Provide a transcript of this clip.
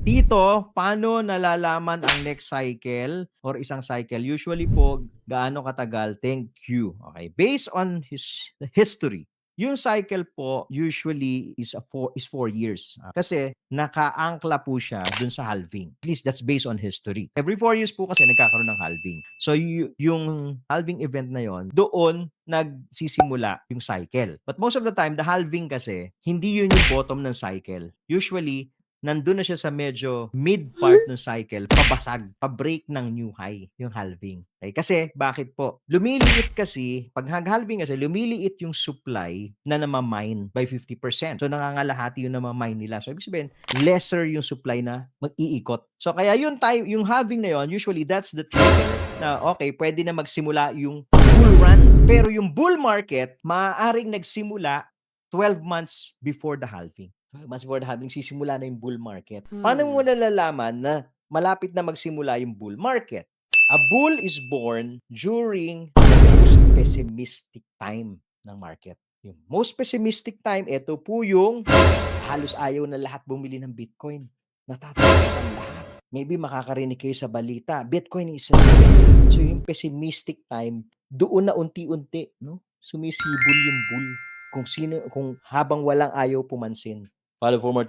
Dito, paano nalalaman ang next cycle or isang cycle? Usually po, gaano katagal? Thank you. Okay. Based on history, yung cycle po usually is 4 years. Kasi nakaangkla po siya dun sa halving. At least that's based on history. Every 4 years po kasi nagkakaroon ng halving. So yung halving event na yon, doon nagsisimula yung cycle. But most of the time, the halving kasi, hindi yun yung bottom ng cycle. Usually, nandun na siya sa medyo mid part ng cycle, pabasag, pa-break ng new high, yung halving. Okay? Kasi, bakit po? Lumiliit kasi, pag halving kasi, lumiliit yung supply na namamine by 50%. So, nangangalahati yung namamine nila. So, ibig sabihin, lesser yung supply na mag-iikot. So, kaya yung time, yung halving na yon, usually that's the trigger na, okay, pwede na magsimula yung bull run. Pero yung bull market, maaaring nagsimula 12 months before the halving. Mas before the halving, sisimula na yung bull market. Paano mo nalalaman na malapit na magsimula yung bull market? A bull is born during the most pessimistic time ng market. Yung most pessimistic time, ito po yung halos ayaw na lahat bumili ng Bitcoin. Natatakot lahat. Maybe makakarinig kayo sa balita, Bitcoin is a scam. So yung pessimistic time, doon na unti-unti, no? Sumisibol yung bull. Kung habang walang ayaw pumansin. Follow for more